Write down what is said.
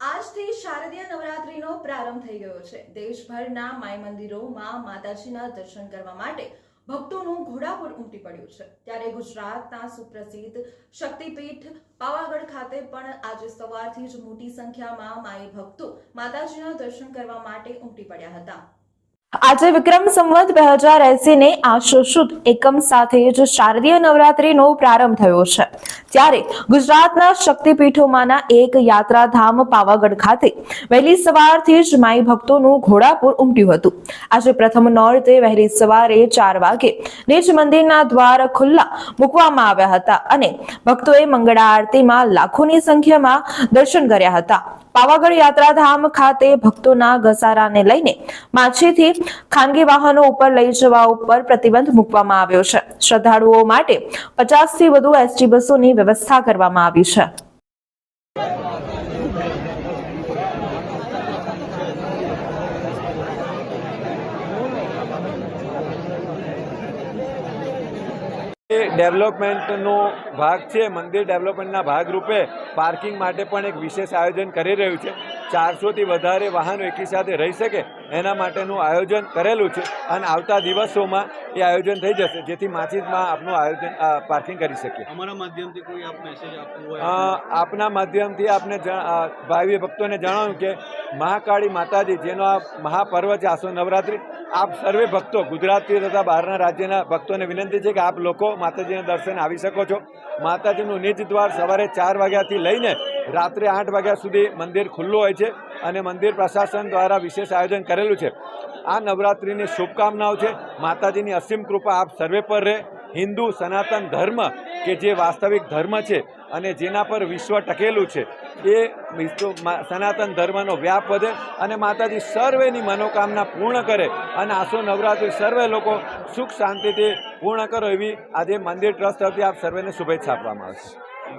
આજથી શારદીય નવરાત્રીનો પ્રારંભ થઈ ગયો છે। દેશભરના માઈ મંદિરોમાં માતાજીના દર્શન કરવા માટે ભક્તોનું ઘોડાપુર ઉમટી પડ્યું છે। ત્યારે ગુજરાતના સુપ્રસિદ્ધ શક્તિપીઠ પાવાગઢ ખાતે પણ આજે સવારથી જ મોટી સંખ્યામાં માઈ ભક્તો માતાજીના દર્શન કરવા માટે ઉમટી પડ્યા હતા। આજે વિક્રમ સંવત 2080 ને આસો સુદ એકમ સાથે જ શારદીય નવરાત્રીનો પ્રારંભ થયો છે। ત્યારે ગુજરાતના શક્તિપીઠોમાંના એક યાત્રાધામ પાવાગઢ ખાતે વહેલી સવારથી જ માઈ ભક્તોનું ઘોડાપુર ઉમટ્યું હતું। આજે પ્રથમ નોરતે વહેલી સવારે 4 વાગે નિજ મંદિરના દ્વાર ખુલ્લા મૂકવામાં આવ્યા હતા અને ભક્તોએ મંગળા આરતીમાં લાખોની સંખ્યામાં દર્શન કર્યા હતા। પાવાગઢ યાત્રાધામ ખાતે ભક્તોના ઘસારાને લઈને માછીથી ખાનગી વાહનો ઉપર લઈ જવા ઉપર પ્રતિબંધ મૂકવામાં આવ્યો છે। શ્રદ્ધાળુઓ માટે 50 થી વધુ એસટી બસોની વ્યવસ્થા કરવામાં આવી છે। डेवलपमेंटનો ભાગ છે। મંદિર ડેવલપમેન્ટના ભાગરૂપે પાર્કિંગ માટે પણ એક વિશેષ આયોજન કરી રહ્યું છે। 400 થી વધારે વાહનો એકી સાથે રહી શકે એના માટેનું આયોજન કરેલું છે અને આવતા દિવસોમાં એ આયોજન થઈ જશે જેથી માછીમાં આપનું આયોજન પાર્કિંગ કરી શકીએ। અમારા માધ્યમથી કોઈ આપ મેસેજ આપવો હોય આપના માધ્યમથી આપને ભાવિ ભક્તોને જણાવ્યું કે મહાકાળી માતાજી જેનો આ મહાપર્વ છે આસો નવરાત્રિ, આપ સર્વે ભક્તો ગુજરાતથી તથા બહારના રાજ્યના ભક્તોને વિનંતી છે કે આપ લોકો માતાજીના દર્શન આવી શકો છો। માતાજીનું નિજ દ્વાર સવારે 4 વાગ્યાથી લઈને રાત્રે 8 વાગ્યા સુધી મંદિર ખુલ્લું હોય છે અને મંદિર પ્રશાસન દ્વારા વિશેષ આયોજન કરેલું છે। આ નવરાત્રિની શુભકામનાઓ છે। માતાજીની અસીમ કૃપા આપ સર્વે પર રહે। હિન્દુ સનાતન ધર્મ કે જે વાસ્તવિક ધર્મ છે અને જેના પર વિશ્વ ટકેલું છે એ સનાતન ધર્મનો વ્યાપ વધે અને માતાજી સર્વેની મનોકામના પૂર્ણ કરે અને આસો નવરાત્રિ સર્વે લોકો સુખ શાંતિથી પૂર્ણ કરો એવી આજે મંદિર ટ્રસ્ટ તરફથી આપ સર્વેને શુભેચ્છા આપવામાં આવશે।